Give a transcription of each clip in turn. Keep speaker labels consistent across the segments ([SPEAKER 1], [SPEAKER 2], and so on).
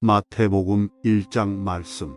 [SPEAKER 1] 마태복음 1장 말씀.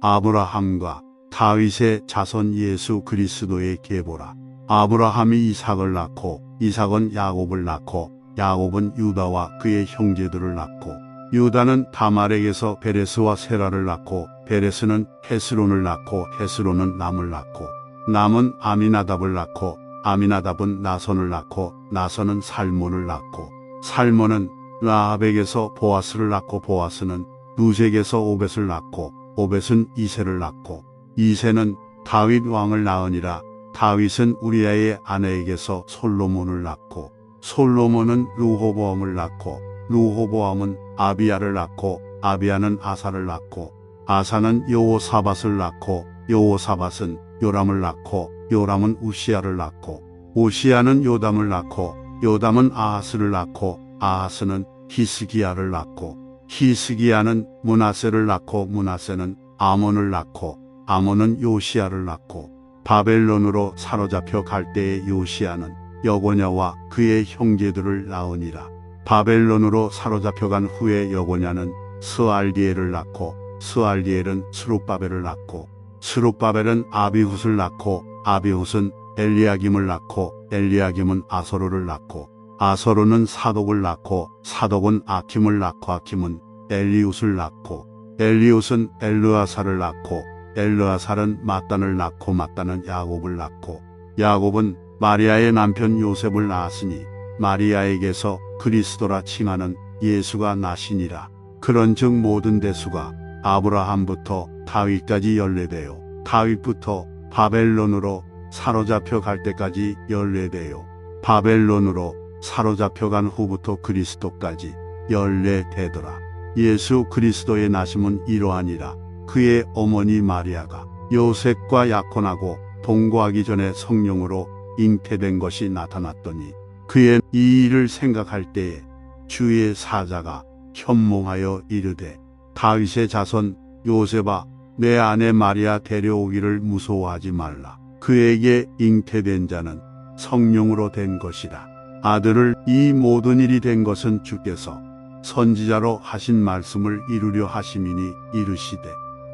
[SPEAKER 1] 아브라함과 다윗의 자손 예수 그리스도의 계보라. 아브라함이 이삭을 낳고 이삭은 야곱을 낳고 야곱은 유다와 그의 형제들을 낳고 유다는 다말에게서 베레스와 세라를 낳고 베레스는 헤스론을 낳고 헤스론은 남을 낳고 남은 아미나답을 낳고 아미나답은 나손을 낳고 나손은 살몬을 낳고 살몬은 라합에게서 보아스를 낳고 보아스는 루sek에서 오벳을 낳고 오벳은 이새를 낳고 이새는 다윗 왕을 낳으니라. 다윗은 우리아의 아내에게서 솔로몬을 낳고 솔로몬은 르호보암을 낳고 르호보암은 아비야를 낳고 아비야는 아사를 낳고 아사는 여호사밧을 낳고 여호사밧은 요람을 낳고 요람은 우시야를 낳고 우시야는 요담을 낳고 요담은 아하스를 낳고 아하스는 히스기야를 낳고 히스기야는 므낫세를 낳고 므낫세는 아몬을 낳고 아몬은 요시야를 낳고 바벨론으로 사로잡혀 갈 때에 요시야는 여고냐와 그의 형제들을 낳으니라. 바벨론으로 사로잡혀간 후에 여고냐는 스알디엘을 낳고 스알디엘은 스룹바벨을 낳고 스룹바벨은 아비훗을 낳고 아비훗은 엘리야김을 낳고 엘리야김은 아서로를 낳고 아서로는 사독을 낳고 사독은 아킴을 낳고 아킴은 엘리웃을 낳고 엘리웃은 엘르아살을 낳고 엘르아살은 mat단을 낳고 mat단은 야곱을 낳고 야곱은 마리아의 남편 요셉을 낳았으니 마리아에게서 그리스도라 칭하는 예수가 나시니라. 그런즉 모든 대수가 아브라함부터 다윗까지 14배요 다윗부터 바벨론으로 사로잡혀 갈 때까지 14배요 바벨론으로 사로잡혀간 후부터 그리스도까지 14대더라. 예수 그리스도의 나심은 이러하니라. 그의 어머니 마리아가 요셉과 약혼하고 동거하기 전에 성령으로 잉태된 것이 나타났더니 그의 이 일을 생각할 때에 주의 사자가 현몽하여 이르되 다윗의 자손 요셉아 내 아내 마리아 데려오기를 무서워하지 말라. 그에게 잉태된 자는 성령으로 된 것이라. 아들을 이 모든 일이 된 것은 주께서 선지자로 하신 말씀을 이루려 하심이니 이르시되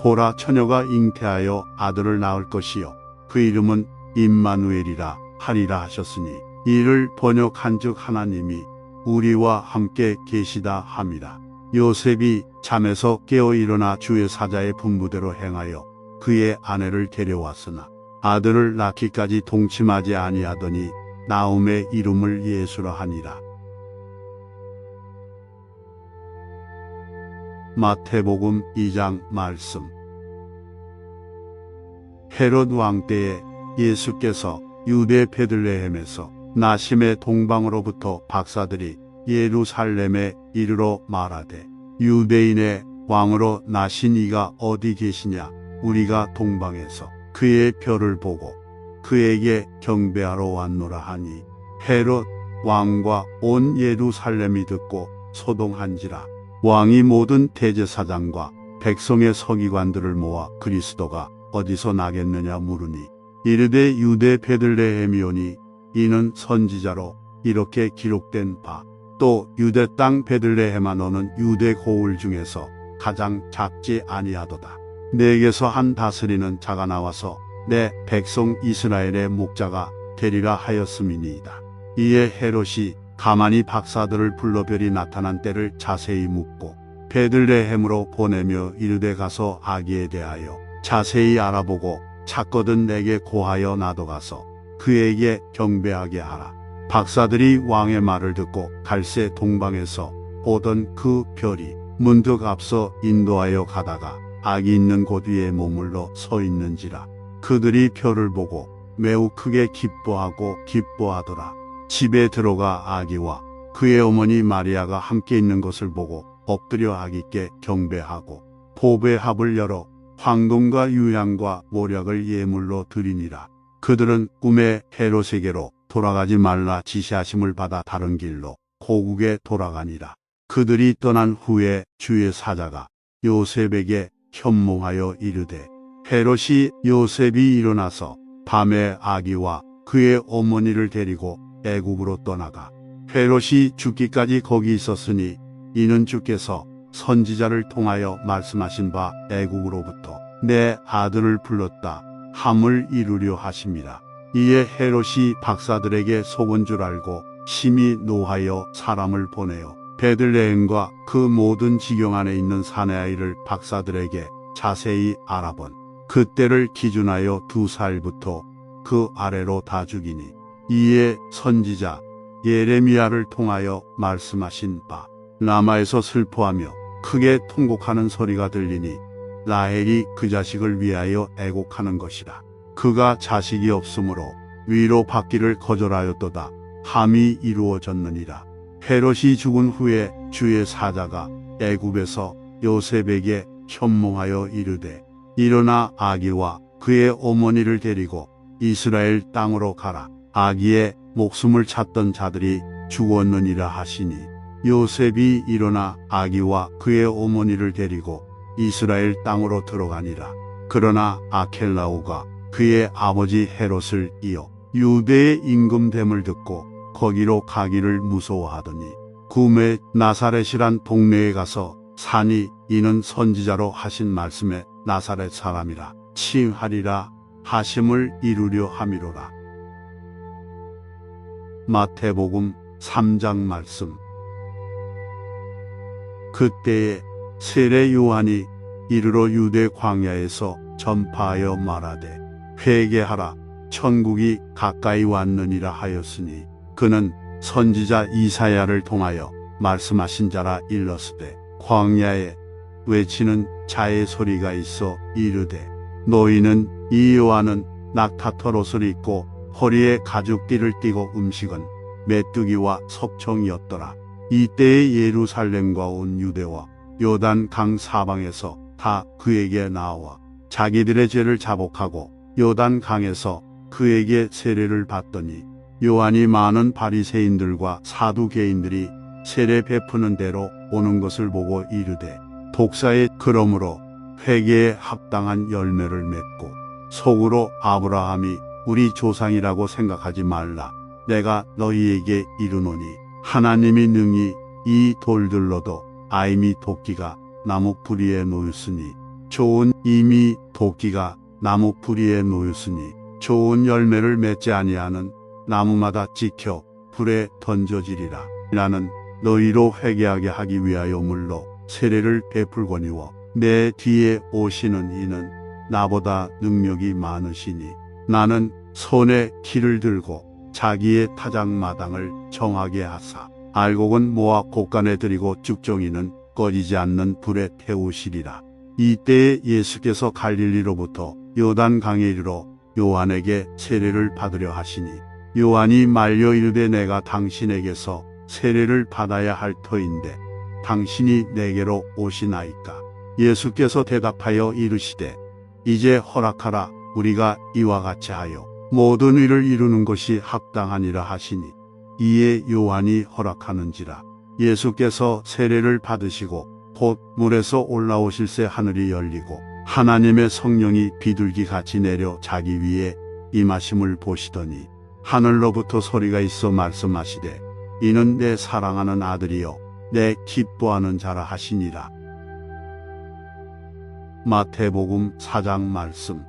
[SPEAKER 1] 보라 처녀가 잉태하여 아들을 낳을 것이요 그 이름은 임마누엘이라 하리라 하셨으니 이를 번역한즉 하나님이 우리와 함께 계시다 함이라. 요셉이 잠에서 깨어 일어나 주의 사자의 분부대로 행하여 그의 아내를 데려왔으나 아들을 낳기까지 동침하지 아니하더니 나음의 이름을 예수라 하니라. 마태복음 2장 말씀. 헤롯 왕 때에 예수께서 유대 베들레헴에서 나심의 동방으로부터 박사들이 예루살렘에 이르러 말하되 유대인의 왕으로 나신 이가 어디 계시냐. 우리가 동방에서 그의 별을 보고 그에게 경배하러 왔노라 하니 헤롯 왕과 온 예루살렘이 듣고 소동한지라. 왕이 모든 대제사장과 백성의 서기관들을 모아 그리스도가 어디서 나겠느냐 물으니 이르되 유대 베들레헴이오니 이는 선지자로 이렇게 기록된 바 또 유대 땅 베들레헴아 너는 유대 고을 중에서 가장 작지 아니하도다. 내게서 한 다스리는 자가 나와서 내 백성 이스라엘의 목자가 되리라 하였음이니이다. 이에 헤롯이 가만히 박사들을 불러 별이 나타난 때를 자세히 묻고 베들레헴으로 보내며 이르되 가서 아기에 대하여 자세히 알아보고 찾거든 내게 고하여 나도 가서 그에게 경배하게 하라. 박사들이 왕의 말을 듣고 갈새 동방에서 보던 그 별이 문득 앞서 인도하여 가다가 아기 있는 곳 위에 머물러 서 있는지라. 그들이 별을 보고 매우 크게 기뻐하더라. 집에 들어가 아기와 그의 어머니 마리아가 함께 있는 것을 보고 엎드려 아기께 경배하고 보배 합을 열어 황금과 유향과 모략을 예물로 드리니라. 그들은 꿈에 헤롯에게로 돌아가지 말라 지시하심을 받아 다른 길로 고국에 돌아가니라. 그들이 떠난 후에 주의 사자가 요셉에게 현몽하여 이르되 헤롯이 요셉이 일어나서 밤에 아기와 그의 어머니를 데리고 애국으로 떠나가 헤롯이 죽기까지 거기 있었으니 이는 주께서 선지자를 통하여 말씀하신 바 애국으로부터 내 아들을 불렀다 함을 이루려 하심이라. 이에 헤롯이 박사들에게 속은 줄 알고 심히 노하여 사람을 보내어 베들레헴과 그 모든 지경 안에 있는 사내 아이를 박사들에게 자세히 알아본 그때를 기준하여 2살부터 그 아래로 다 죽이니, 이에 선지자 예레미야를 통하여 말씀하신 바 라마에서 슬퍼하며 크게 통곡하는 소리가 들리니 라헬이 그 자식을 위하여 애곡하는 것이라. 그가 자식이 없으므로 위로 받기를 거절하였도다 함이 이루어졌느니라. 헤롯이 죽은 후에 주의 사자가 애굽에서 요셉에게 현몽하여 이르되 일어나 아기와 그의 어머니를 데리고 이스라엘 땅으로 가라. 아기의 목숨을 찾던 자들이 죽었느니라 하시니 요셉이 일어나 아기와 그의 어머니를 데리고 이스라엘 땅으로 들어가니라. 그러나 아켈라오가 그의 아버지 헤롯을 이어 유대의 임금됨을 듣고 거기로 가기를 무서워하더니 구메 나사렛이란 동네에 가서 사니 이는 선지자로 하신 말씀에 나사렛 사람이라 칭하리라 하심을 이루려 함이로라. 마태복음 3장 말씀. 그때에 세례 요한이 이르러 유대 광야에서 전파하여 말하되 회개하라 천국이 가까이 왔느니라 하였으니 그는 선지자 이사야를 통하여 말씀하신 자라 일렀으되 광야에 외치는 자의 소리가 있어 이르되 너희는 이 요한은 낙타털 옷을 입고 허리에 가죽띠를 띠고 음식은 메뚜기와 석청이었더라. 이때에 예루살렘과 온 유대와 요단 강 사방에서 다 그에게 나와 자기들의 죄를 자복하고 요단 강에서 그에게 세례를 받더니 요한이 많은 바리새인들과 사두개인들이 세례 베푸는 대로 오는 것을 보고 이르되 독사의 그러므로 회개에 합당한 열매를 맺고 속으로 아브라함이 우리 조상이라고 생각하지 말라. 내가 너희에게 이르노니 하나님이 능히 이 돌들로도 아임이 도끼가 나무 뿌리에 놓였으니 좋은 이미 도끼가 나무 뿌리에 놓였으니 좋은 열매를 맺지 아니하는 나무마다 찍혀 불에 던져지리라. 나는 너희로 회개하게 하기 위하여 물로 세례를 베풀거니와 내 뒤에 오시는 이는 나보다 능력이 많으시니 나는 손에 키를 들고 자기의 타작마당을 정하게 하사 알곡은 모아 곳간에 들이고 쭉정이는 꺼지지 않는 불에 태우시리라. 이때에 예수께서 갈릴리로부터 요단강에 이르러 요한에게 세례를 받으려 하시니 요한이 말려 이르되 내가 당신에게서 세례를 받아야 할 터인데 당신이 내게로 오시나이까. 예수께서 대답하여 이르시되 이제 허락하라. 우리가 이와 같이 하여 모든 일을 이루는 것이 합당하니라 하시니 이에 요한이 허락하는지라. 예수께서 세례를 받으시고 곧 물에서 올라오실새 하늘이 열리고 하나님의 성령이 비둘기 같이 내려 자기 위에 임하심을 보시더니 하늘로부터 소리가 있어 말씀하시되 이는 내 사랑하는 아들이요 내 기뻐하는 자라 하시니라. 마태복음 4장 말씀.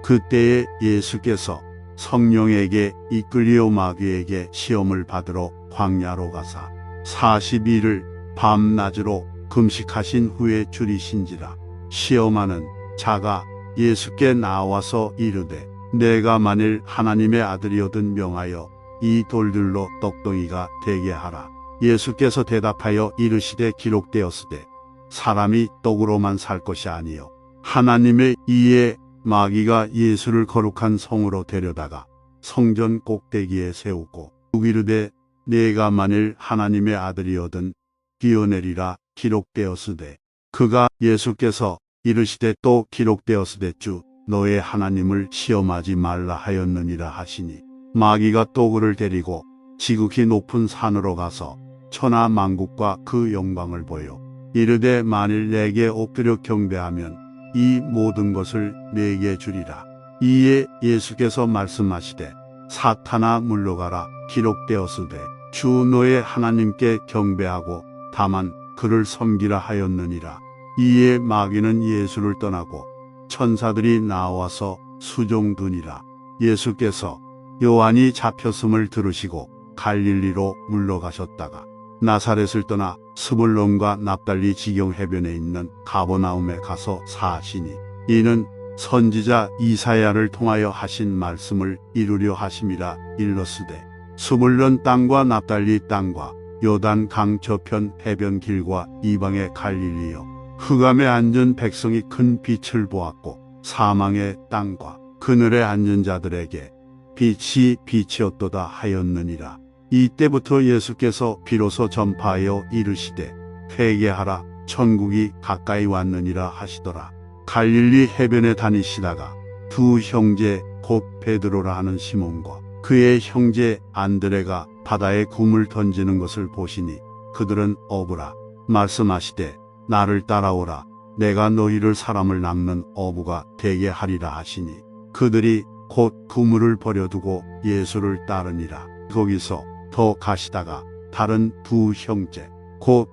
[SPEAKER 1] 그때에 예수께서 성령에게 이끌리오 마귀에게 시험을 받으러 광야로 가사 40일을 밤낮으로 금식하신 후에 줄이신지라. 시험하는 자가 예수께 나와서 이르되 내가 만일 하나님의 아들이거든 명하여 이 돌들로 떡덩이가 되게 하라. 예수께서 대답하여 이르시되 기록되었으되 사람이 떡으로만 살 것이 아니요 하나님의 이에 마귀가 예수를 거룩한 성으로 데려다가 성전 꼭대기에 세우고 이르되 내가 만일 하나님의 아들이거든 뛰어내리라 기록되었으되 그가 예수께서 이르시되 또 기록되었으되 주 너의 하나님을 시험하지 말라 하였느니라 하시니 마귀가 또 그를 데리고 지극히 높은 산으로 가서 천하 만국과 그 영광을 보여 이르되 만일 내게 엎드려 경배하면 이 모든 것을 내게 주리라. 이에 예수께서 말씀하시되 사탄아 물러가라 기록되었으되 주 너의 하나님께 경배하고 다만 그를 섬기라 하였느니라. 이에 마귀는 예수를 떠나고 천사들이 나와서 수종드니라. 예수께서 요한이 잡혔음을 들으시고 갈릴리로 물러가셨다가 나사렛을 떠나 스불론과 납달리 지경 해변에 있는 가버나움에 가서 사시니 이는 선지자 이사야를 통하여 하신 말씀을 이루려 하심이라. 일러스되 스불론 땅과 납달리 땅과 요단 강 저편 해변 길과 이방의 갈릴리여, 흑암에 앉은 백성이 큰 빛을 보았고 사망의 땅과 그늘에 앉은 자들에게 빛이 빛이었도다 하였느니라. 이때부터 예수께서 비로소 전파하여 이르시되 회개하라, 천국이 가까이 왔느니라 하시더라. 갈릴리 해변에 다니시다가 두 형제 곧 베드로라 하는 시몬과 그의 형제 안드레가 바다에 굼을 던지는 것을 보시니 그들은 어부라. 말씀하시되 나를 따라오라, 내가 너희를 사람을 낚는 어부가 되게 하리라 하시니 그들이 곧 그물을 버려두고 예수를 따르니라. 거기서 더 가시다가 다른 두 형제 곧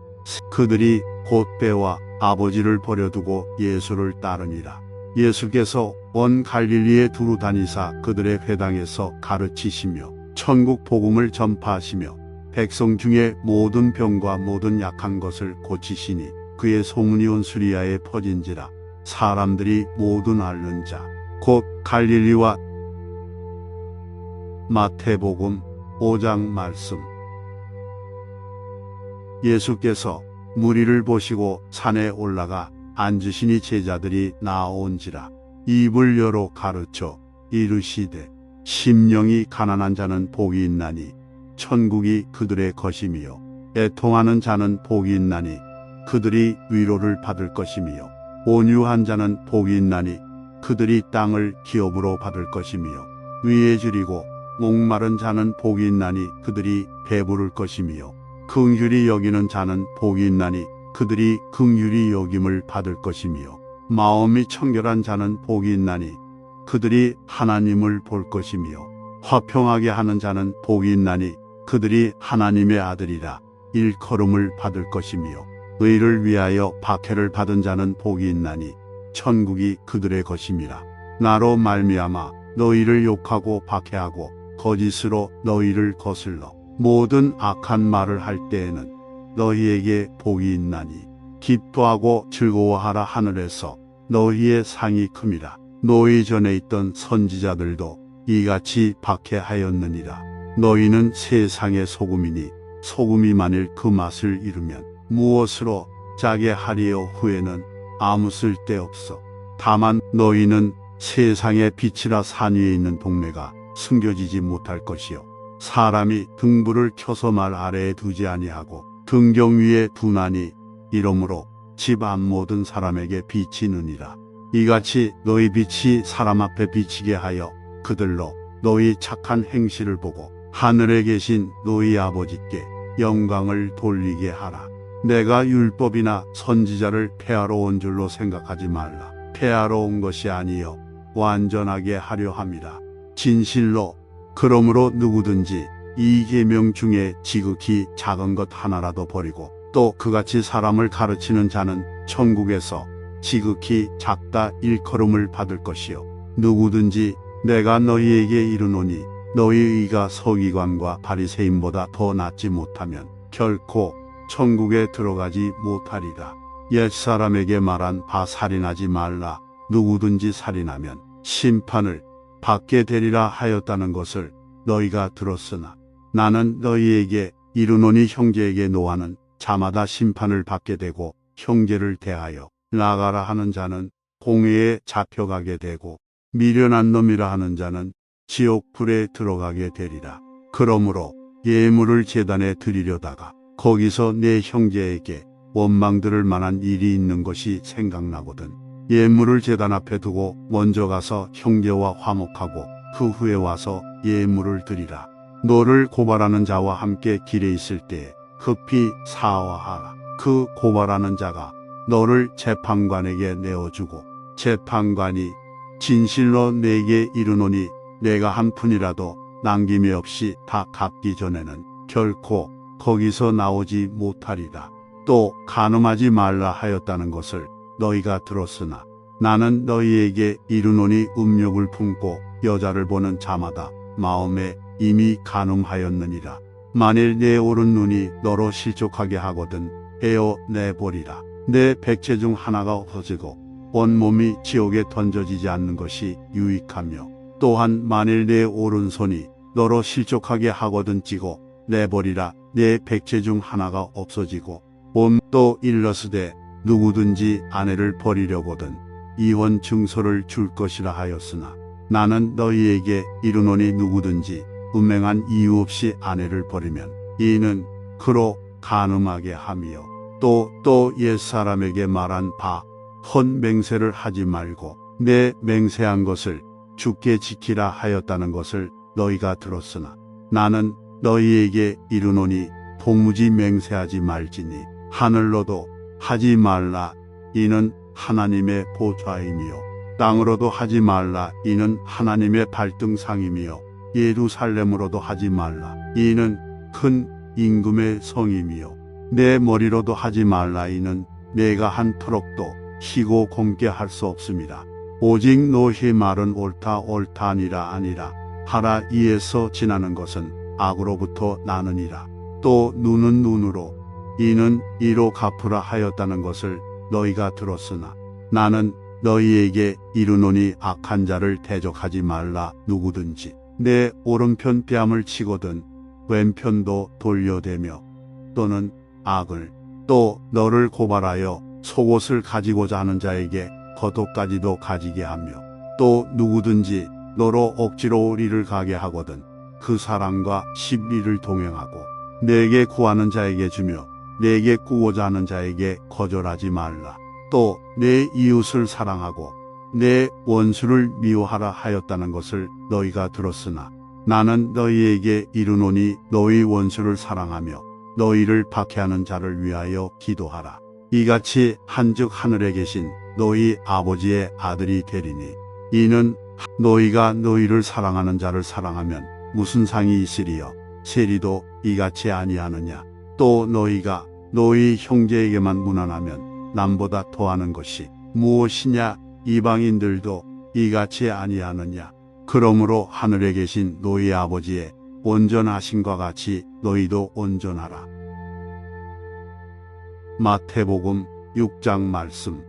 [SPEAKER 1] 그들이 곧 배와 아버지를 버려두고 예수를 따르니라. 예수께서 온 갈릴리에 두루 다니사 그들의 회당에서 가르치시며 천국 복음을 전파하시며 백성 중에 모든 병과 모든 약한 것을 고치시니 그의 소문이 온 수리아에 퍼진지라. 사람들이 모든 앓는 자 곧 갈릴리와. 마태복음 5장 말씀. 예수께서 무리를 보시고 산에 올라가 앉으시니 제자들이 나온지라. 입을 열어 가르쳐 이르시되 심령이 가난한 자는 복이 있나니 천국이 그들의 것이며, 애통하는 자는 복이 있나니 그들이 위로를 받을 것이며, 온유한 자는 복이 있나니 그들이 땅을 기업으로 받을 것이며, 위에 줄이고 목마른 자는 복이 있나니 그들이 배부를 것이며, 긍휼히 여기는 자는 복이 있나니 그들이 긍휼히 여김을 받을 것이며, 마음이 청결한 자는 복이 있나니 그들이 하나님을 볼 것이며, 화평하게 하는 자는 복이 있나니 그들이 하나님의 아들이라 일컬음을 받을 것이며, 의를 위하여 박해를 받은 자는 복이 있나니 천국이 그들의 것임이라. 나로 말미암아 너희를 욕하고 박해하고 거짓으로 너희를 거슬러 모든 악한 말을 할 때에는 너희에게 복이 있나니 기뻐하고 즐거워하라. 하늘에서 너희의 상이 큼이라. 너희 전에 있던 선지자들도 이같이 박해하였느니라. 너희는 세상의 소금이니 소금이 만일 그 맛을 잃으면 무엇으로 짜게 하리요. 후에는 아무 쓸데없어. 다만 너희는 세상의 빛이라. 산 위에 있는 동네가 숨겨지지 못할 것이요, 사람이 등불을 켜서 말 아래에 두지 아니하고 등경 위에 두나니 이러므로 집 안 모든 사람에게 비치느니라. 이같이 너희 빛이 사람 앞에 비치게 하여 그들로 너희 착한 행실을 보고 하늘에 계신 너희 아버지께 영광을 돌리게 하라. 내가 율법이나 선지자를 폐하러 온 줄로 생각하지 말라. 폐하러 온 것이 아니요 완전하게 하려 함이라. 진실로 그러므로 누구든지 이 계명 중에 지극히 작은 것 하나라도 버리고 또 그같이 사람을 가르치는 자는 천국에서 지극히 작다 일컬음을 받을 것이요, 누구든지 내가 너희에게 이르노니 너희 의가 서기관과 바리새인보다 더 낫지 못하면 결코 천국에 들어가지 못하리라. 옛사람에게 말한 바 살인하지 말라. 누구든지 살인하면 심판을 받게 되리라 하였다는 것을 너희가 들었으나 나는 너희에게 이르노니 형제에게 노하는 자마다 심판을 받게 되고 형제를 대하여 나가라 하는 자는 공회에 잡혀가게 되고 미련한 놈이라 하는 자는 지옥 불에 들어가게 되리라. 그러므로 예물을 제단에 드리려다가 거기서 내 형제에게 원망 들을 만한 일이 있는 것이 생각나거든 예물을 제단 앞에 두고 먼저 가서 형제와 화목하고 그 후에 와서 예물을 드리라. 너를 고발하는 자와 함께 길에 있을 때에 급히 사화하라. 그 고발하는 자가 너를 재판관에게 내어주고 재판관이 진실로 내게 이르노니 내가 한 푼이라도 남김이 없이 다 갚기 전에는 결코 거기서 나오지 못하리라. 또 간음하지 말라 하였다는 것을 너희가 들었으나 나는 너희에게 이르노니 음욕을 품고 여자를 보는 자마다 마음에 이미 간음하였느니라. 만일 내 오른 눈이 너로 실족하게 하거든 베어 내버리라. 내 백체 중 하나가 없어지고 온몸이 지옥에 던져지지 않는 것이 유익하며 또한 만일 내 오른손이 너로 실족하게 하거든 찌고 내버리라. 내 백체 중 하나가 없어지고 또 일러스되 누구든지 아내를 버리려거든 이혼 증서를 줄 것이라 하였으나 나는 너희에게 이르노니 누구든지 음행한 이유 없이 아내를 버리면 이는 그로 간음하게 하며 또 옛사람에게 말한 바 헌 맹세를 하지 말고 내 맹세한 것을 주께 지키라 하였다는 것을 너희가 들었으나 나는 너희에게 이르노니 도무지 맹세하지 말지니 하늘로도 하지 말라. 이는 하나님의 보좌이며 땅으로도 하지 말라. 이는 하나님의 발등상이며 예루살렘으로도 하지 말라. 이는 큰 임금의 성이며 내 머리로도 하지 말라. 이는 내가 한 터럭도 희고 곰게 할 수 없습니다. 오직 너희 말은 옳다 아니라 하라. 이에서 지나는 것은 악으로부터 나느니라. 또 눈은 눈으로 이는 이로 갚으라 하였다는 것을 너희가 들었으나 나는 너희에게 이르노니 악한 자를 대적하지 말라. 누구든지 내 오른편 뺨을 치거든 왼편도 돌려대며 또는 악을 또 너를 고발하여 속옷을 가지고자 하는 자에게 겉옷까지도 가지게 하며 또 누구든지 너로 억지로 리를 가게 하거든 그 사람과 10리를 동행하고 내게 구하는 자에게 주며 내게 꾸고자 하는 자에게 거절하지 말라. 또 내 이웃을 사랑하고 내 원수를 미워하라 하였다는 것을 너희가 들었으나 나는 너희에게 이르노니 너희 원수를 사랑하며 너희를 박해하는 자를 위하여 기도하라. 이같이 한즉 하늘에 계신 너희 아버지의 아들이 되리니 이는 너희가 너희를 사랑하는 자를 사랑하면 무슨 상이 있으리요. 세리도 이같이 아니하느냐. 또 너희가 너희 형제에게만 무난하면 남보다 더하는 것이 무엇이냐. 이방인들도 이같이 아니하느냐. 그러므로 하늘에 계신 너희 아버지의 온전하심과 같이 너희도 온전하라. 마태복음 6장 말씀.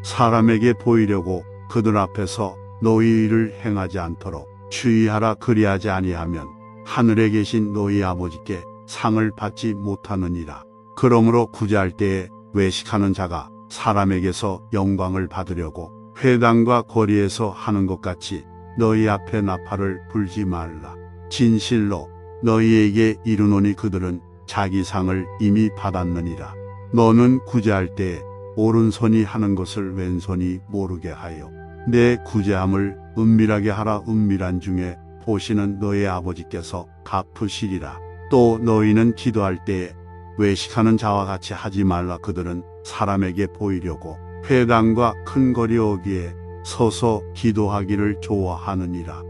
[SPEAKER 1] 사람에게 보이려고 그들 앞에서 너희 일을 행하지 않도록 주의하라. 그리하지 아니하면 하늘에 계신 너희 아버지께 상을 받지 못하느니라. 그러므로 구제할 때에 외식하는 자가 사람에게서 영광을 받으려고 회당과 거리에서 하는 것 같이 너희 앞에 나팔을 불지 말라. 진실로 너희에게 이르노니 그들은 자기 상을 이미 받았느니라. 너는 구제할 때에 오른손이 하는 것을 왼손이 모르게 하여 내 구제함을 은밀하게 하라. 은밀한 중에 보시는 너희 아버지께서 갚으시리라. 또 너희는 기도할 때에 외식하는 자와 같이 하지 말라. 그들은 사람에게 보이려고 회당과 큰 거리 어귀에 서서 기도하기를 좋아하느니라.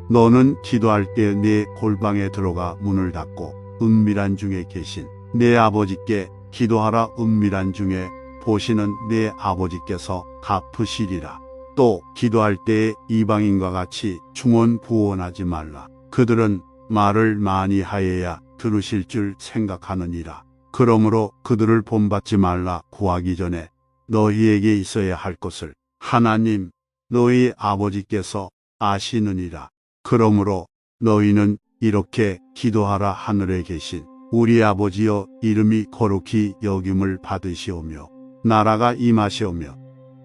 [SPEAKER 1] 너는 기도할 때 네 골방에 들어가 문을 닫고 은밀한 중에 계신 내 아버지께 기도하라. 은밀한 중에 보시는 내 아버지께서 갚으시리라. 또 기도할 때에 이방인과 같이 중언부언하지 말라. 그들은 말을 많이 하여야 들으실 줄 생각하느니라. 그러므로 그들을 본받지 말라. 구하기 전에 너희에게 있어야 할 것을 하나님 너희 아버지께서 아시느니라. 그러므로 너희는 이렇게 기도하라. 하늘에 계신 우리 아버지여, 이름이 거룩히 여김을 받으시오며 나라가 임하시오며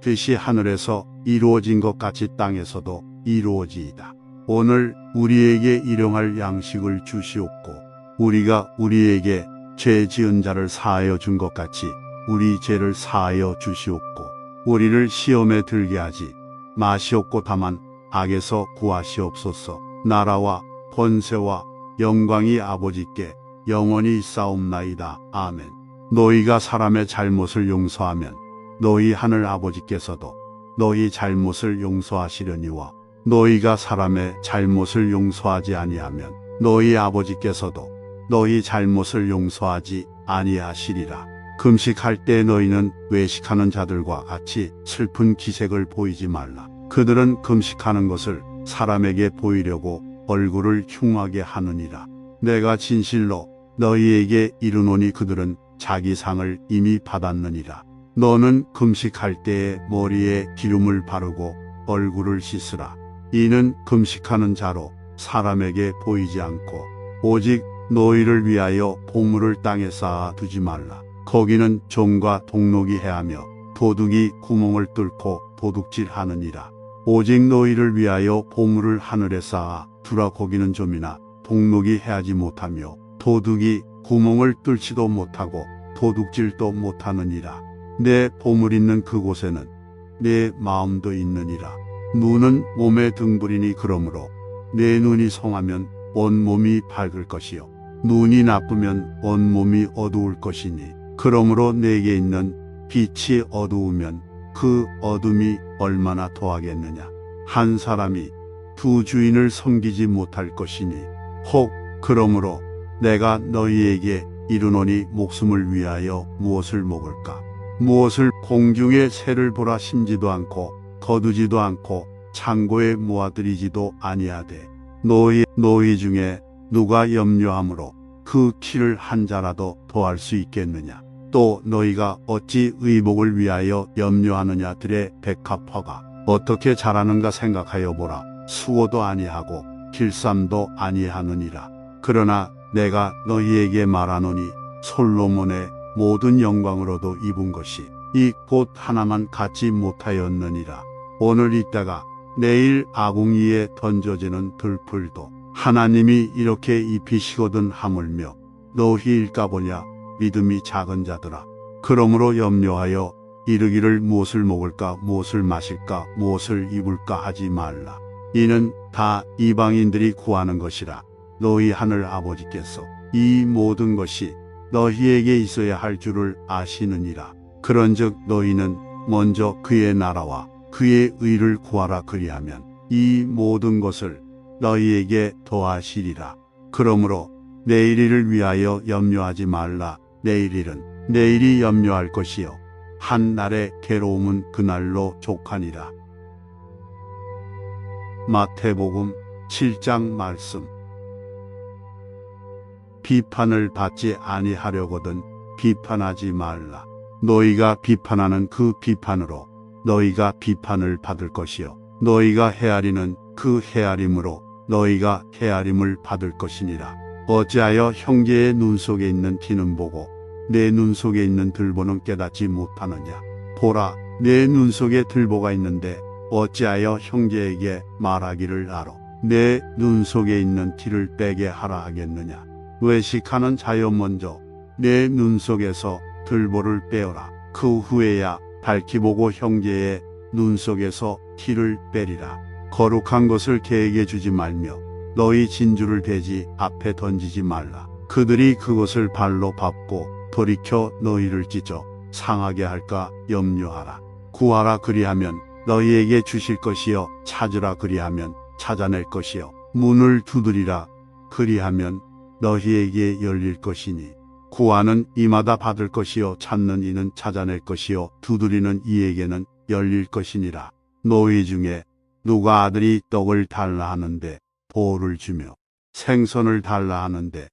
[SPEAKER 1] 뜻이 하늘에서 이루어진 것 같이 땅에서도 이루어지이다. 오늘 우리에게 일용할 양식을 주시옵고 우리가 우리에게 죄 지은 자를 사하여 준 것 같이 우리 죄를 사하여 주시옵고 우리를 시험에 들게 하지 마시옵고 다만 악에서 구하시옵소서. 나라와 권세와 영광이 아버지께 영원히 있사옵나이다. 아멘. 너희가 사람의 잘못을 용서하면 너희 하늘 아버지께서도 너희 잘못을 용서하시려니와 너희가 사람의 잘못을 용서하지 아니하면 너희 아버지께서도 너희 잘못을 용서하지 아니하시리라. 금식할 때 너희는 외식하는 자들과 같이 슬픈 기색을 보이지 말라. 그들은 금식하는 것을 사람에게 보이려고 얼굴을 흉하게 하느니라. 내가 진실로 너희에게 이르노니 그들은 자기 상을 이미 받았느니라. 너는 금식할 때에 머리에 기름을 바르고 얼굴을 씻으라. 이는 금식하는 자로 사람에게 보이지 않고 오직 너희를 위하여 보물을 땅에 쌓아 두지 말라. 거기는 종과 동록이 해하며 도둑이 구멍을 뚫고 도둑질하느니라. 오직 너희를 위하여 보물을 하늘에 쌓아 두라. 거기는 좀이나 동록이 해하지 못하며 도둑이 구멍을 뚫지도 못하고 도둑질도 못하느니라. 내 보물 있는 그곳에는 내 마음도 있느니라. 눈은 몸의 등불이니 그러므로 내 눈이 성하면 온몸이 밝을 것이요 눈이 나쁘면 온몸이 어두울 것이니 그러므로 내게 있는 빛이 어두우면 그 어둠이 얼마나 더하겠느냐. 한 사람이 두 주인을 섬기지 못할 것이니 혹 그러므로 내가 너희에게 이르노니 목숨을 위하여 무엇을 먹을까? 무엇을 공중의 새를 보라. 심지도 않고 거두지도 않고 창고에 모아들이지도 아니하되 너희 중에 누가 염려함으로 그 키를 한 자라도 더할 수 있겠느냐. 또 너희가 어찌 의복을 위하여 염려하느냐. 들의 백합화가 어떻게 자라는가 생각하여 보라. 수고도 아니하고 길쌈도 아니하느니라. 그러나 내가 너희에게 말하노니 솔로몬의 모든 영광으로도 입은 것이 이 꽃 하나만 갖지 못하였느니라. 오늘 있다가 내일 아궁이에 던져지는 들풀도 하나님이 이렇게 입히시거든 하물며 너희일까 보냐. 믿음이 작은 자들아. 그러므로 염려하여 이르기를 무엇을 먹을까 무엇을 마실까 무엇을 입을까 하지 말라. 이는 다 이방인들이 구하는 것이라. 너희 하늘 아버지께서 이 모든 것이 너희에게 있어야 할 줄을 아시느니라. 그런즉 너희는 먼저 그의 나라와 그의 의를 구하라. 그리하면 이 모든 것을 너희에게 더하시리라. 그러므로 내일 일을 위하여 염려하지 말라. 내일 일은 내일이 염려할 것이요 한 날의 괴로움은 그날로 족하니라. 마태복음 7장 말씀. 비판을 받지 아니하려거든 비판하지 말라. 너희가 비판하는 그 비판으로 너희가 비판을 받을 것이요 너희가 헤아리는 그 헤아림으로 너희가 헤아림을 받을 것이니라. 어찌하여 형제의 눈 속에 있는 티는 보고 내 눈 속에 있는 들보는 깨닫지 못하느냐. 보라, 내 눈 속에 들보가 있는데 어찌하여 형제에게 말하기를 알어 내 눈 속에 있는 티를 빼게 하라 하겠느냐. 외식하는 자여 먼저 내 눈 속에서 들보를 빼어라. 그 후에야 밝히 보고 형제의 눈 속에서 티를 빼리라. 거룩한 것을 개에게 주지 말며 너희 진주를 돼지 앞에 던지지 말라. 그들이 그것을 발로 밟고 돌이켜 너희를 찢어 상하게 할까 염려하라. 구하라. 그리하면 너희에게 주실 것이요 찾으라. 그리하면 찾아낼 것이요 문을 두드리라. 그리하면 너희에게 열릴 것이니 구하는 이마다 받을 것이요 찾는 이는 찾아낼 것이요 두드리는 이에게는 열릴 것이니라. 너희 중에 누가 아들이 떡을 달라 하는데 돌을 주며 생선을 달라 하는데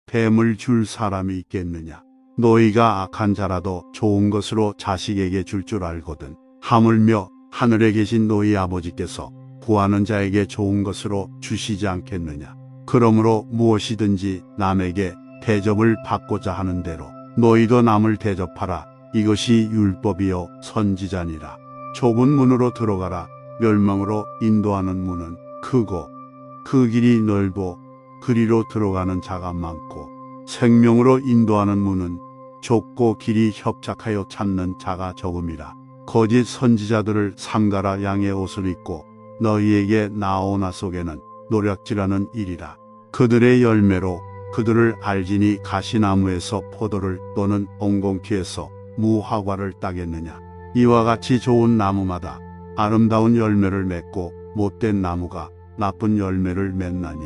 [SPEAKER 1] 뱀을 줄 사람이 있겠느냐. 너희가 악한 자라도 좋은 것으로 자식에게 줄 줄 알거든 하물며 하늘에 계신 너희 아버지께서 구하는 자에게 좋은 것으로 주시지 않겠느냐. 그러므로 무엇이든지 남에게 대접을 받고자 하는 대로 너희도 남을 대접하라. 이것이 율법이요 선지자니라. 좁은 문으로 들어가라. 멸망으로 인도하는 문은 크고 그 길이 넓어 그리로 들어가는 자가 많고 생명으로 인도하는 문은 좁고 길이 협착하여 찾는 자가 적음이라. 거짓 선지자들을 삼가라. 양의 옷을 입고 너희에게 나오나 속에는 노략질하는 일이라. 그들의 열매로 그들을 알지니 가시나무에서 포도를 또는 엉겅퀴에서 무화과를 따겠느냐. 이와 같이 좋은 나무마다 아름다운 열매를 맺고 못된 나무가 나쁜 열매를 맺나니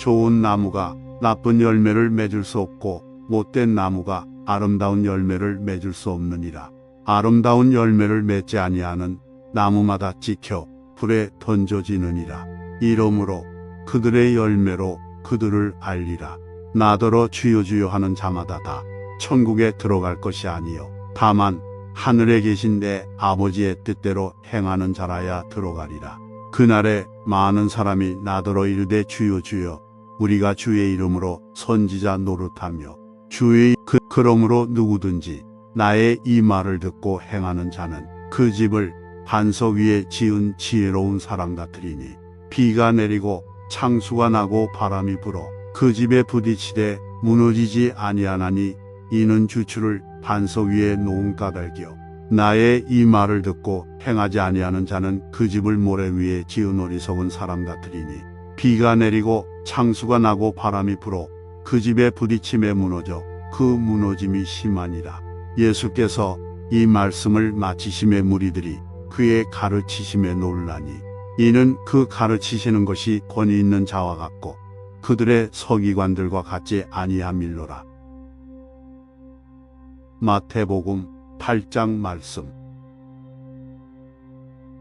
[SPEAKER 1] 좋은 나무가 나쁜 열매를 맺을 수 없고 못된 나무가 아름다운 열매를 맺을 수 없느니라. 아름다운 열매를 맺지 아니하는 나무마다 찍혀 불에 던져지느니라. 이러므로 그들의 열매로 그들을 알리라. 나더러 주여 주여 하는 자마다 다 천국에 들어갈 것이 아니요 다만 하늘에 계신 내 아버지의 뜻대로 행하는 자라야 들어가리라. 그날에 많은 사람이 나더러 이르되 주여 주여 우리가 주의 이름으로 선지자 노릇하며 주의 그러므로 누구든지 나의 이 말을 듣고 행하는 자는 그 집을 반석 위에 지은 지혜로운 사람 같으리니 비가 내리고 창수가 나고 바람이 불어 그 집에 부딪히되 무너지지 아니하나니 이는 주추를 반석 위에 놓은 까닭이요 나의 이 말을 듣고 행하지 아니하는 자는 그 집을 모래 위에 지은 어리석은 사람 같으리니 비가 내리고 창수가 나고 바람이 불어 그 집에 부딪힘에 무너져 그 무너짐이 심하니라. 예수께서 이 말씀을 마치심에 무리들이 그의 가르치심에 놀라니 이는 그 가르치시는 것이 권위 있는 자와 같고 그들의 서기관들과 같지 아니함일로라. 마태복음 8장 말씀.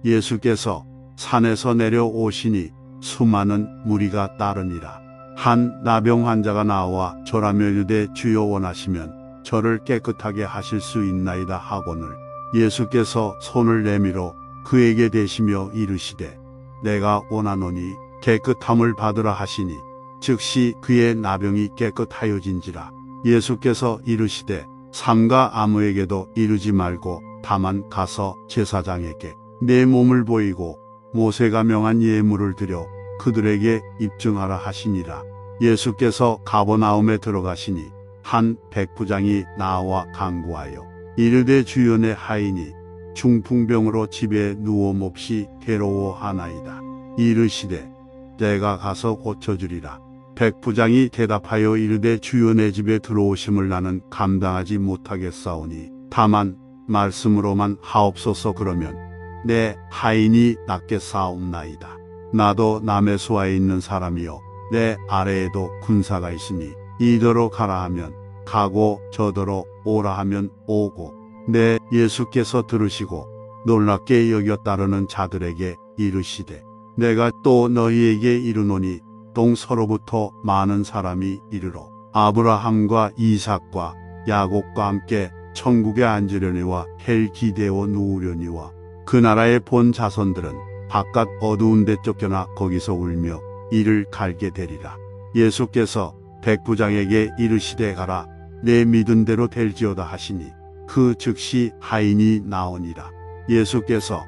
[SPEAKER 1] 예수께서 산에서 내려오시니 수많은 무리가 따르니라. 한 나병 환자가 나와 절하며 이르되 주여 원하시면 저를 깨끗하게 하실 수 있나이다 하거늘 예수께서 손을 내밀어 그에게 대시며 이르시되 내가 원하노니 깨끗함을 받으라 하시니 즉시 그의 나병이 깨끗하여진지라. 예수께서 이르시되 삼가 아무에게도 이르지 말고 다만 가서 제사장에게 내 몸을 보이고 모세가 명한 예물을 드려 그들에게 입증하라 하시니라. 예수께서 가버나움에 들어가시니 한 백부장이 나와 간구하여 이르되 주여 내 하인이 중풍병으로 집에 누워 몹시 괴로워하나이다. 이르시되 내가 가서 고쳐주리라. 백부장이 대답하여 이르되 주여 내 집에 들어오심을 나는 감당하지 못하겠사오니 다만 말씀으로만 하옵소서. 그러면 내 하인이 낫겠사옵나이다. 나도 남의 수하에 있는 사람이요 내 아래에도 군사가 있으니 이더러 가라 하면 가고 저더러 오라 하면 오고 내 예수께서 들으시고 놀랍게 여겨 따르는 자들에게 이르시되 내가 또 너희에게 이르노니 동서로부터 많은 사람이 이르러 아브라함과 이삭과 야곱과 함께 천국에 앉으려니와 헬 기대어 누우려니와 그 나라의 본 자손들은 바깥 어두운 데 쫓겨나 거기서 울며 이를 갈게 되리라. 예수께서 백부장에게 이르시되 가라 내 믿은 대로 될지어다 하시니 그 즉시 하인이 나오니라. 예수께서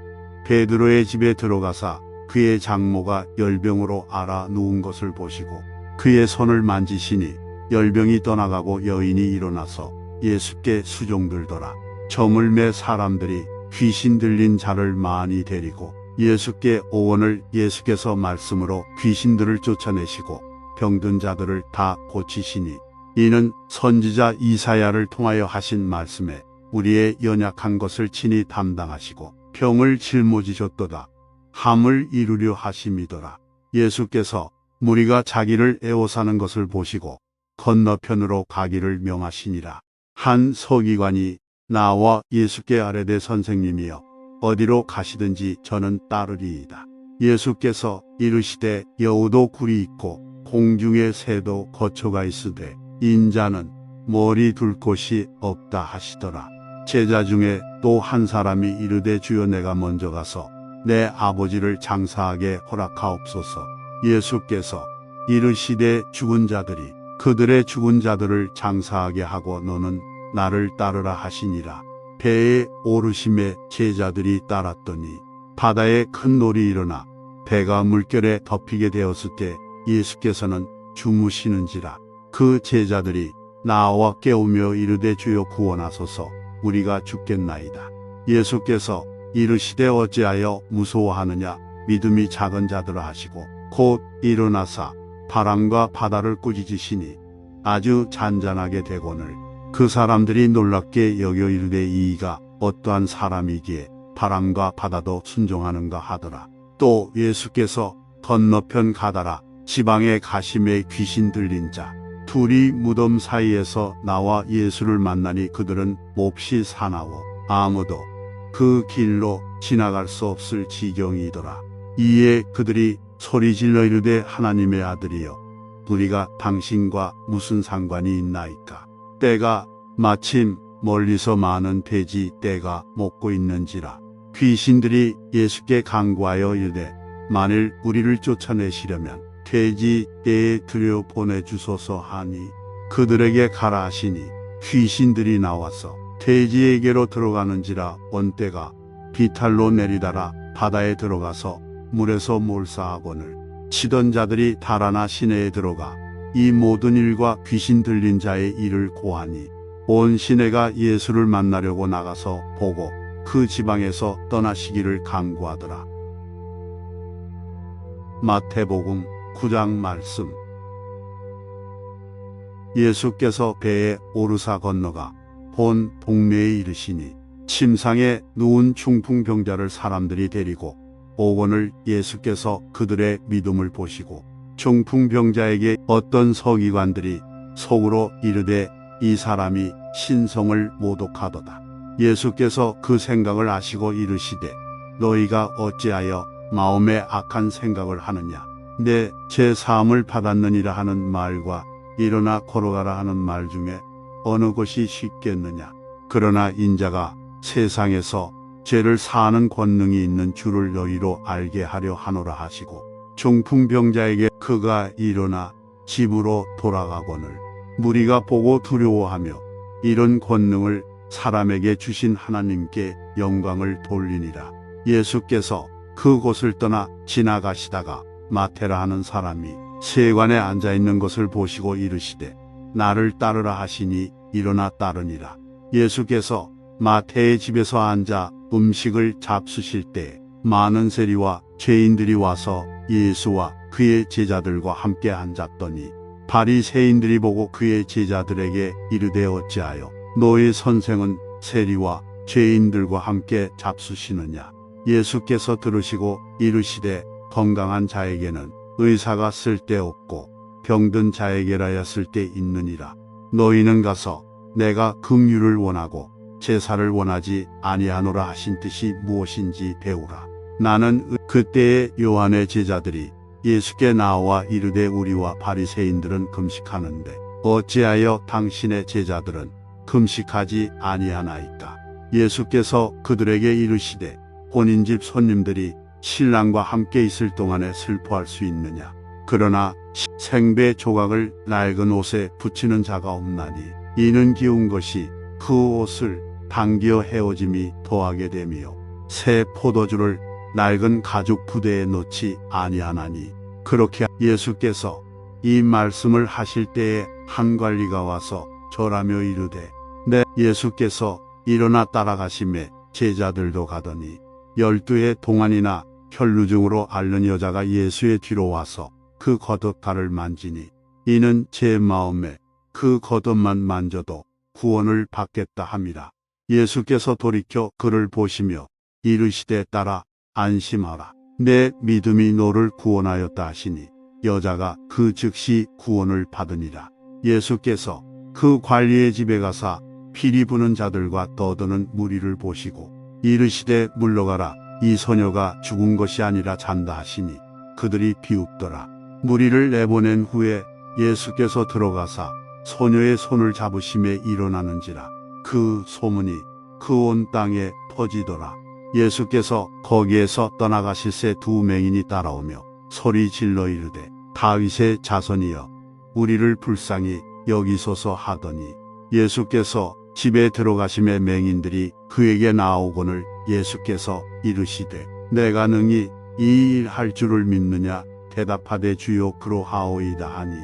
[SPEAKER 1] 베드로의 집에 들어가사 그의 장모가 열병으로 앓아 누운 것을 보시고 그의 손을 만지시니 열병이 떠나가고 여인이 일어나서 예수께 수종들더라. 저물 매 사람들이 귀신 들린 자를 많이 데리고 예수께 오거늘 예수께서 말씀으로 귀신들을 쫓아내시고 병든 자들을 다 고치시니 이는 선지자 이사야를 통하여 하신 말씀에 우리의 연약한 것을 친히 담당하시고 병을 짊어지셨도다 함을 이루려 하심이더라. 예수께서 무리가 자기를 애워사는 것을 보시고 건너편으로 가기를 명하시니라. 한 서기관이 나와 예수께 아뢰되 선생님이여 어디로 가시든지 저는 따르리이다. 예수께서 이르시되 여우도 굴이 있고 공중의 새도 거처가 있으되 인자는 머리 둘 곳이 없다 하시더라. 제자 중에 또 한 사람이 이르되 주여 내가 먼저 가서 내 아버지를 장사하게 허락하옵소서. 예수께서 이르시되 죽은 자들이 그들의 죽은 자들을 장사하게 하고 너는 나를 따르라 하시니라. 배에 오르심에 제자들이 따랐더니 바다에 큰 놀이 일어나 배가 물결에 덮이게 되었을 때 예수께서는 주무시는지라. 그 제자들이 나와 깨우며 이르되 주여 구원하소서 우리가 죽겠나이다. 예수께서 이르시되 어찌하여 무서워하느냐 믿음이 작은 자들아 하시고 곧 일어나사 바람과 바다를 꾸짖으시니 아주 잔잔하게 되거늘 그 사람들이 놀랍게 여겨 이르되 이가 어떠한 사람이기에 바람과 바다도 순종하는가 하더라. 또 예수께서 건너편 가다라 지방의 가심에 귀신 들린 자 둘이 무덤 사이에서 나와 예수를 만나니 그들은 몹시 사나워 아무도 그 길로 지나갈 수 없을 지경이더라. 이에 그들이 소리질러 이르되 하나님의 아들이여 우리가 당신과 무슨 상관이 있나이까. 때가 마침 멀리서 많은 돼지 떼가 먹고 있는지라. 귀신들이 예수께 간구하여 이르되 만일 우리를 쫓아내시려면 돼지 떼에 들여 보내주소서 하니 그들에게 가라 하시니 귀신들이 나와서 돼지에게로 들어가는지라. 원떼가 비탈로 내리다라 바다에 들어가서 물에서 몰사하거늘 치던 자들이 달아나 시내에 들어가 이 모든 일과 귀신 들린 자의 일을 고하니 온 시내가 예수를 만나려고 나가서 보고 그 지방에서 떠나시기를 간구하더라. 마태복음 9장 말씀. 예수께서 배에 오르사 건너가 본 동네에 이르시니 침상에 누운 중풍병자를 사람들이 데리고 오거늘 예수께서 그들의 믿음을 보시고 중풍병자에게 어떤 서기관들이 속으로 이르되 이 사람이 신성을 모독하도다. 예수께서 그 생각을 아시고 이르시되 너희가 어찌하여 마음에 악한 생각을 하느냐. 내 제사함을 받았느니라 하는 말과 일어나 걸어가라 하는 말 중에 어느 것이 쉽겠느냐. 그러나 인자가 세상에서 죄를 사하는 권능이 있는 줄을 너희로 알게 하려 하노라 하시고 중풍병자에게 그가 일어나 집으로 돌아가거늘 무리가 보고 두려워하며 이런 권능을 사람에게 주신 하나님께 영광을 돌리니라. 예수께서 그곳을 떠나 지나가시다가 마태라 하는 사람이 세관에 앉아있는 것을 보시고 이르시되 나를 따르라 하시니 일어나 따르니라. 예수께서 마태의 집에서 앉아 음식을 잡수실 때 많은 세리와 죄인들이 와서 예수와 그의 제자들과 함께 앉았더니 바리새인들이 보고 그의 제자들에게 이르되 어찌하여 너희 선생은 세리와 죄인들과 함께 잡수시느냐. 예수께서 들으시고 이르시되 건강한 자에게는 의사가 쓸데없고 병든 자에게라야 쓸데있느니라. 너희는 가서 내가 긍휼을 원하고 제사를 원하지 아니하노라 하신 뜻이 무엇인지 배우라. 나는 그때에 요한의 제자들이 예수께 나와 이르되 우리와 바리새인들은 금식하는데 어찌하여 당신의 제자들은 금식하지 아니하나이까. 예수께서 그들에게 이르시되 혼인집 손님들이 신랑과 함께 있을 동안에 슬퍼할 수 있느냐. 그러나 생배 조각을 낡은 옷에 붙이는 자가 없나니 이는 기운 것이 그 옷을 당기어 헤어짐이 더하게 되며 새 포도주를 낡은 가죽 부대에 넣지 아니하나니. 그렇게 예수께서 이 말씀을 하실 때에 한 관리가 와서 절하며 이르되 예수께서 일어나 따라가심에 제자들도 가더니 12의 동안이나 혈루증으로 앓는 여자가 예수의 뒤로 와서 그 겉옷가를 만지니 이는 제 마음에 그 겉옷만 만져도 구원을 받겠다 함이라. 예수께서 돌이켜 그를 보시며 이르시되 딸아 안심하라. 내 믿음이 너를 구원하였다 하시니 여자가 그 즉시 구원을 받으니라. 예수께서 그 관리의 집에 가사 피리 부는 자들과 떠드는 무리를 보시고 이르시되 물러가라. 이 소녀가 죽은 것이 아니라 잔다 하시니 그들이 비웃더라. 무리를 내보낸 후에 예수께서 들어가사 소녀의 손을 잡으심에 일어나는지라. 그 소문이 그 온 땅에 퍼지더라. 예수께서 거기에서 떠나가실새 두 맹인이 따라오며 소리 질러 이르되 다윗의 자손이여 우리를 불쌍히 여기소서 하더니 예수께서 집에 들어가심에 맹인들이 그에게 나오거늘 예수께서 이르시되 내가 능히 이 일 할 줄을 믿느냐. 대답하되 주여 그러하오이다 하니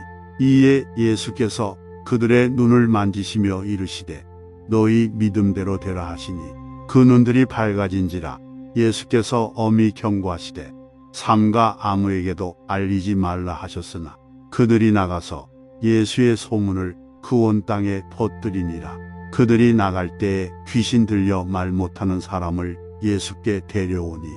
[SPEAKER 1] 이에 예수께서 그들의 눈을 만지시며 이르시되 너희 믿음대로 되라 하시니 그 눈들이 밝아진지라. 예수께서 엄히 경고하시되 삼가 아무에게도 알리지 말라 하셨으나 그들이 나가서 예수의 소문을 그 온 땅에 퍼뜨리니라. 그들이 나갈 때에 귀신 들려 말 못하는 사람을 예수께 데려오니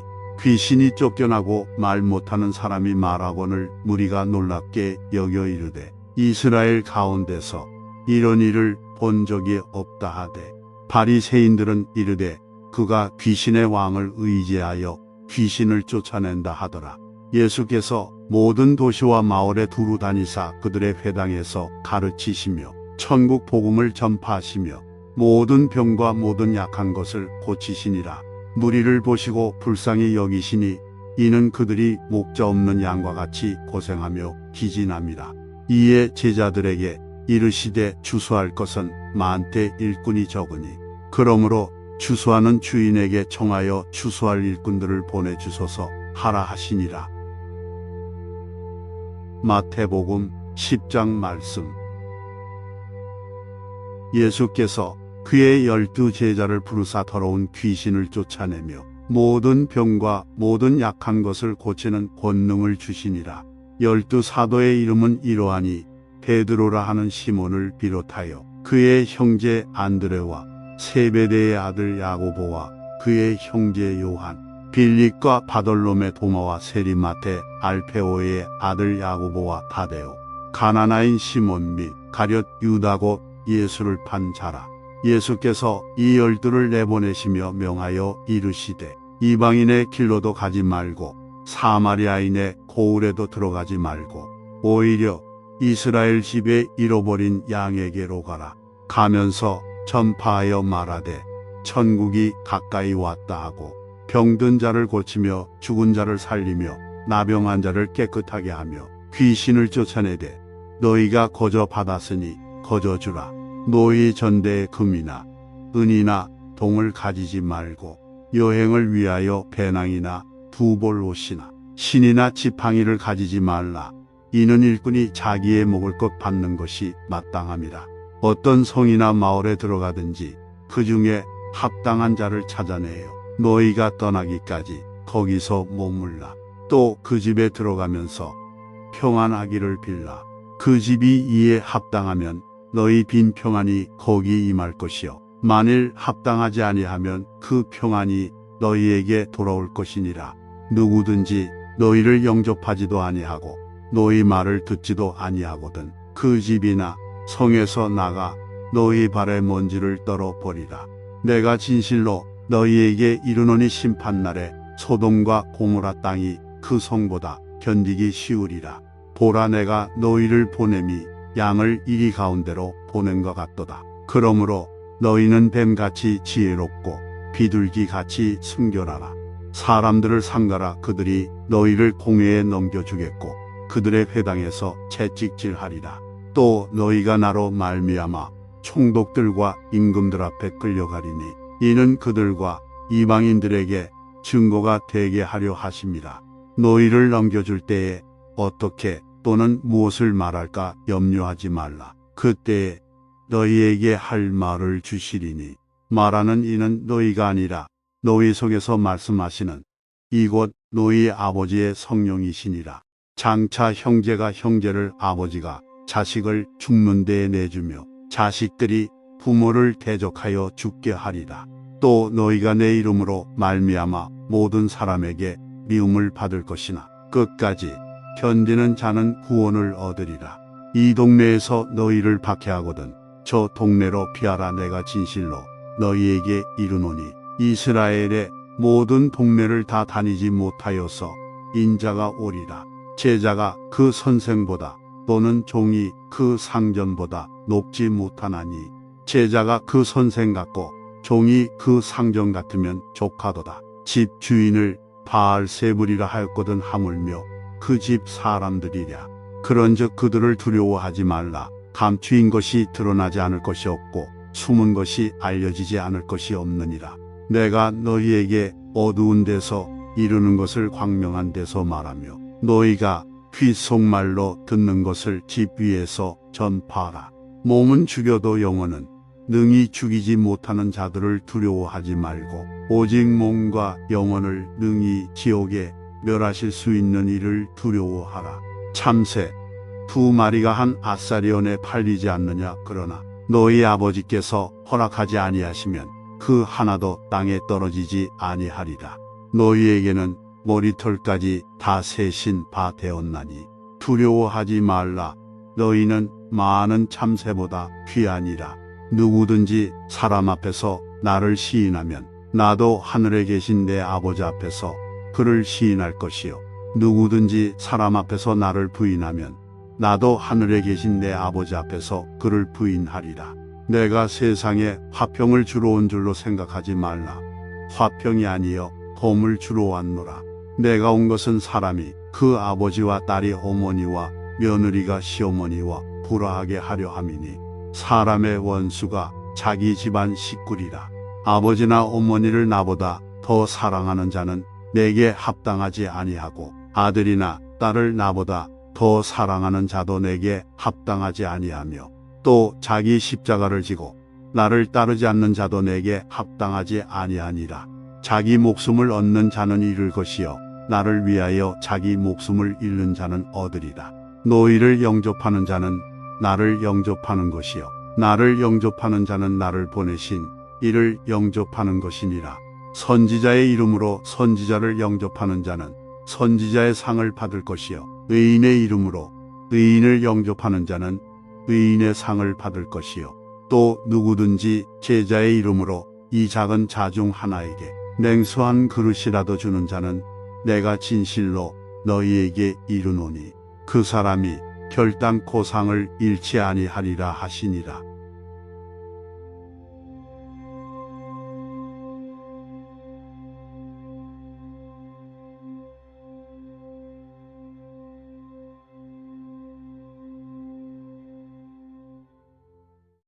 [SPEAKER 1] 귀신이 쫓겨나고 말 못하는 사람이 말하거늘 무리가 놀랍게 여겨 이르되 이스라엘 가운데서 이런 일을 본 적이 없다 하되 바리새인들은 이르되 그가 귀신의 왕을 의지하여 귀신을 쫓아낸다 하더라. 예수께서 모든 도시와 마을에 두루 다니사 그들의 회당에서 가르치시며 천국 복음을 전파하시며 모든 병과 모든 약한 것을 고치시니라. 무리를 보시고 불쌍히 여기시니 이는 그들이 목자 없는 양과 같이 고생하며 기진함이라. 이에 제자들에게 이르시되 주수할 것은 많되 일꾼이 적으니 그러므로 주수하는 주인에게 청하여 주수할 일꾼들을 보내주소서 하라 하시니라. 마태복음 10장 말씀. 예수께서 그의 12 제자를 부르사 더러운 귀신을 쫓아내며 모든 병과 모든 약한 것을 고치는 권능을 주시니라. 12 사도의 이름은 이러하니 베드로라 하는 시몬을 비롯하여 그의 형제 안드레와 세베대의 아들 야고보와 그의 형제 요한, 빌립과 바돌롬의 도마와 세리마테, 알페오의 아들 야고보와 다데오, 가나나인 시몬 및 가룟 유다고 예수를 판 자라. 예수께서 이 12를 내보내시며 명하여 이르시되 이방인의 길로도 가지 말고 사마리아인의 고을에도 들어가지 말고 오히려 이스라엘 집에 잃어버린 양에게로 가라. 가면서 전파하여 말하되 천국이 가까이 왔다 하고 병든 자를 고치며 죽은 자를 살리며 나병한 자를 깨끗하게 하며 귀신을 쫓아내되 너희가 거저 받았으니 거저 주라. 너희 전대에 금이나 은이나 동을 가지지 말고 여행을 위하여 배낭이나 두벌 옷이나 신이나 지팡이를 가지지 말라. 이는 일꾼이 자기의 먹을 것 받는 것이 마땅함이라. 어떤 성이나 마을에 들어가든지 그 중에 합당한 자를 찾아내요. 너희가 떠나기까지 거기서 머물라. 또 그 집에 들어가면서 평안하기를 빌라. 그 집이 이에 합당하면 너희 빈 평안이 거기 임할 것이요 만일 합당하지 아니하면 그 평안이 너희에게 돌아올 것이니라. 누구든지 너희를 영접하지도 아니하고 너희 말을 듣지도 아니하거든 그 집이나 성에서 나가 너희 발의 먼지를 떨어버리라. 내가 진실로 너희에게 이르노니 심판날에 소돔과 고모라 땅이 그 성보다 견디기 쉬우리라. 보라 내가 너희를 보냄이 양을 이리 가운데로 보낸 것 같도다. 그러므로 너희는 뱀같이 지혜롭고 비둘기같이 순결하라. 사람들을 상가라. 그들이 너희를 공회에 넘겨주겠고 그들의 회당에서 채찍질하리라. 또 너희가 나로 말미암아 총독들과 임금들 앞에 끌려가리니 이는 그들과 이방인들에게 증거가 되게 하려 하심이라. 너희를 넘겨줄 때에 어떻게 또는 무엇을 말할까 염려하지 말라. 그때에 너희에게 할 말을 주시리니 말하는 이는 너희가 아니라 너희 속에서 말씀하시는 이곳 너희 아버지의 성령이시니라. 장차 형제가 형제를 아버지가 자식을 죽는 데에 내주며 자식들이 부모를 대적하여 죽게 하리라. 또 너희가 내 이름으로 말미암아 모든 사람에게 미움을 받을 것이나 끝까지 견디는 자는 구원을 얻으리라. 이 동네에서 너희를 박해하거든 저 동네로 피하라. 내가 진실로 너희에게 이르노니 이스라엘의 모든 동네를 다 다니지 못하여서 인자가 오리라. 제자가 그 선생보다 또는 종이 그 상전보다 높지 못하나니 제자가 그 선생 같고 종이 그 상전 같으면 족하도다. 집 주인을 바알세불이라 하였거든 하물며 그 집 사람들이랴. 그런즉 그들을 두려워하지 말라. 감추인 것이 드러나지 않을 것이 없고 숨은 것이 알려지지 않을 것이 없느니라. 내가 너희에게 어두운 데서 이루는 것을 광명한 데서 말하며 너희가 귓속말로 듣는 것을 집 위에서 전파하라. 몸은 죽여도 영혼은 능히 죽이지 못하는 자들을 두려워하지 말고 오직 몸과 영혼을 능히 지옥에 멸하실 수 있는 이를 두려워하라. 참새 두 마리가 한 아사리온에 팔리지 않느냐. 그러나 너희 아버지께서 허락하지 아니하시면 그 하나도 땅에 떨어지지 아니하리라. 너희에게는 머리털까지 다 세신 바 되었나니 두려워하지 말라. 너희는 많은 참새보다 귀하니라. 누구든지 사람 앞에서 나를 시인하면 나도 하늘에 계신 내 아버지 앞에서 그를 시인할 것이요. 누구든지 사람 앞에서 나를 부인하면 나도 하늘에 계신 내 아버지 앞에서 그를 부인하리라. 내가 세상에 화평을 주러 온 줄로 생각하지 말라. 화평이 아니여 험을 주러 왔노라. 내가 온 것은 사람이 그 아버지와 딸이 어머니와 며느리가 시어머니와 불화하게 하려 함이니 사람의 원수가 자기 집안 식구리라. 아버지나 어머니를 나보다 더 사랑하는 자는 내게 합당하지 아니하고 아들이나 딸을 나보다 더 사랑하는 자도 내게 합당하지 아니하며 또 자기 십자가를 지고 나를 따르지 않는 자도 내게 합당하지 아니하니라. 자기 목숨을 얻는 자는 잃을 것이요 나를 위하여 자기 목숨을 잃는 자는 얻으리라. 너희를 영접하는 자는 나를 영접하는 것이요 나를 영접하는 자는 나를 보내신 이를 영접하는 것이니라. 선지자의 이름으로 선지자를 영접하는 자는 선지자의 상을 받을 것이요 의인의 이름으로 의인을 영접하는 자는 의인의 상을 받을 것이요 또 누구든지 제자의 이름으로 이 작은 자 중 하나에게 냉수한 그릇이라도 주는 자는 내가 진실로 너희에게 이르노니 그 사람이 결단코 상을 잃지 아니하리라 하시니라.